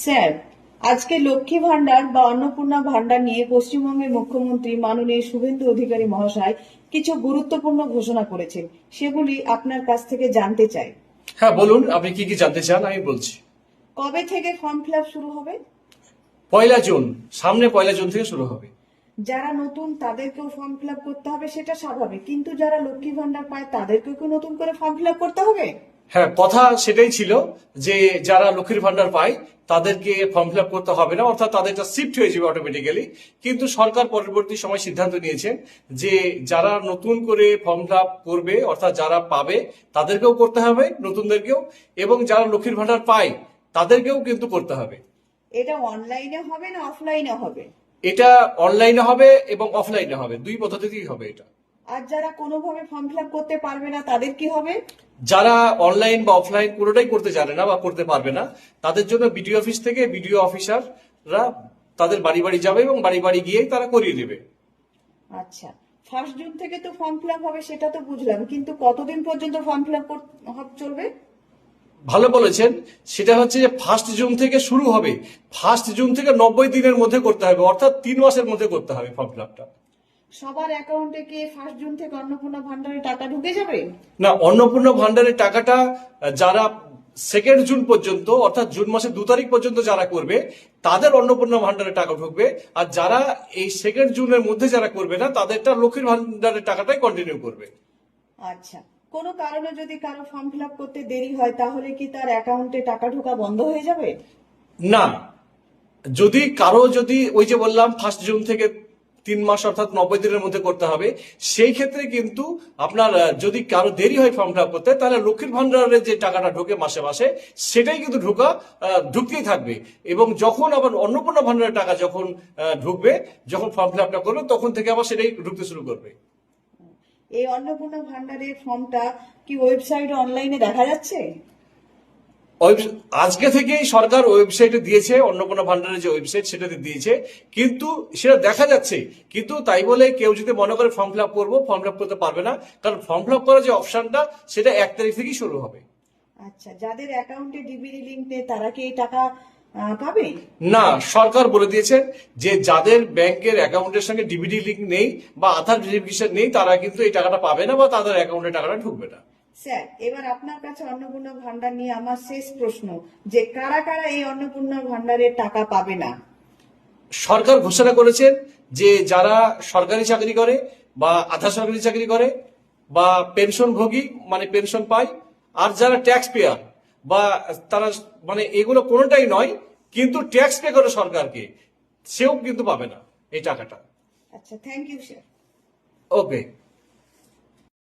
Sir, আজকে লক্ষ্মী ভান্ডার বা অন্নপূর্ণা ভান্ডার নিয়ে পশ্চিমবঙ্গের মুখ্যমন্ত্রী মাননীয় শুভেন্দু অধিকারী মহাশয় কিছু গুরুত্বপূর্ণ ঘোষণা করেছেন, সেগুলি আপনার কাছ থেকে জানতে চাই। হ্যাঁ, বলুন আপনি কি কি জানতে চান, আমি বলছি। কবে থেকে ফর্ম ফিল আপ শুরু হবে? 1 জুন, সামনে 1 জুন থেকে শুরু হবে। যারা নতুন তাদেরকেও ফর্ম ফিল আপ করতে হবে, সেটা স্বাভাবিক, কিন্তু যারা লক্ষ্মী ভান্ডার পায় তাদেরকেও কি নতুন করে ফর্ম ফিল আপ করতে হবে? হ্যাঁ, কথা সেটাই ছিল যে যারা লক্ষ্মীর ভান্ডার পায় তাদেরকে ফর্ম ফিল আপ করতে হবে না, অর্থাৎ তাদেরটা শিফট হয়ে যাবে অটোমেটিক্যালি। কিন্তু সরকার পরবর্তী সময় সিদ্ধান্ত নিয়েছেন যে যারা নতুন করে ফর্ম ফিল আপ করবে, অর্থাৎ যারা পাবে তাদেরকেও করতে হবে, নতুনদেরকেও, এবং যারা লক্ষ্মীর ভান্ডার পায় তাদেরকেও কিন্তু করতে হবে। এটা অনলাইনে হবে না অফলাইনে হবে? এটা অনলাইনে হবে এবং অফলাইনে হবে, দুই পদ্ধতিতেই হবে এটা। আর যারা কোনোভাবে ফর্ম ফিল আপ করতে পারবে না তাদের কি হবে? যারা অনলাইন বা অফলাইন কোনোটাই করতে জানে না বা করতে পারবে না, তাদের জন্য বিডিও অফিস থেকে বিডিও অফিসাররা তাদের বাড়ি বাড়ি যাবে এবং বাড়ি বাড়ি গিয়ে তারা করিয়ে দেবে। আচ্ছা, 1 জুন থেকে তো ফর্ম ফিল আপ হবে, সেটা তো বুঝলাম, কিন্তু কতদিন পর্যন্ত ফর্ম ফিল আপ চলবে? ভালো বলেছেন, সেটা হচ্ছে যে 1 জুন থেকে শুরু হবে। 1 জুন থেকে 90 দিনের মধ্যে করতে হবে, অর্থাৎ 3 মাসের মধ্যে করতে হবে ফর্ম ফিল আপটা। সবার অ্যাকাউন্টে কি 1 জুন থেকে অন্নপূর্ণা ভান্ডারে টাকা ঢুকে যাবে? না, অন্নপূর্ণা ভান্ডারের টাকাটা যারা 2 জুন পর্যন্ত, অর্থাৎ জুন মাসের 2 তারিখ পর্যন্ত যারা করবে তাদের অন্নপূর্ণা ভান্ডারের টাকা ঢুকবে। আর যারা এই 2 জুনের মধ্যে যারা করবে না, তাদেরটা লক্ষ্মীর ভান্ডারের টাকাটাই কন্টিনিউ করবে। আচ্ছা, কোনো কারণে যদি কারো ফর্ম ফিল আপ করতে দেরি হয় তাহলে কি তার অ্যাকাউন্টে টাকা ঢোকা বন্ধ হয়ে যাবে? না, যদি কারো ওই যে বললাম 1 জুন থেকে 3 মাস অর্থাৎ 90 দিনের মধ্যে করতে হবে, সেই ক্ষেত্রে কিন্তু আপনার যদি কারো দেরি হয় ফর্ম ফিল আপ করতে, তাহলে লক্ষ্মীর ভান্ডারের যে টাকাটা ঢোকে মাসে মাসে, সেটাই কিন্তু ঢুকতেই থাকবে। এবং যখন আবার অন্নপূর্ণা ভান্ডারের টাকা যখন ঢুকবে, যখন ফর্ম ফিল আপটা করবে, তখন থেকে আবার সেটাই ঢুকতে শুরু করবে। এই অন্নপূর্ণা ভান্ডারের ফর্মটা কি ওয়েবসাইটে অনলাইনে দেখা যাচ্ছে? আজকে থেকেই সরকার ওয়েবসাইটে দিয়েছে, অন্নপূর্ণা ভান্ডারের যে ওয়েবসাইট সেটাতে দিয়েছে, কিন্তু সেটা দেখা যাচ্ছে। কিন্তু তাই বলে কেউ যদি মনে করে ফর্ম ফিল আপ করবো, ফর্ম ফিল আপ করতে পারবে না, কারণ ফর্ম ফিল আপ করার যে অপশনটা সেটা 1 তারিখ থেকেই শুরু হবে। আচ্ছা, যাদের অ্যাকাউন্টে ডিবিটি লিংক নেই তারা কি এই টাকা পাবে? না, সরকার বলে দিয়েছে যে যাদের ব্যাংকের অ্যাকাউন্টের সঙ্গে ডিবিটি লিংক নেই বা আধার ভেরিফিকেশন নেই, তারা কিন্তু এই টাকাটা পাবে না বা তাদের অ্যাকাউন্টে টাকাটা ঢুকবে না। স্যার, এবার আপনার কাছে অন্নপূর্ণা ভান্ডার নিয়ে আমার শেষ প্রশ্ন, যে কারা কারা এই অন্নপূর্ণা ভান্ডারের টাকা পাবে না? সরকার ঘোষণা করেছেন যে যারা সরকারি চাকরি করে বা আধা সরকারি চাকরি করে বা পেনশনভোগী মানে পেনশন পায়, আর যারা ট্যাক্স পেয়ার বা তারা মানে এগুলো কোনোটাই নয় কিন্তু ট্যাক্স পে করে সরকারকে, সেও কিন্তু পাবে না এই টাকাটা। আচ্ছা, থ্যাংক ইউ স্যার। ওকে।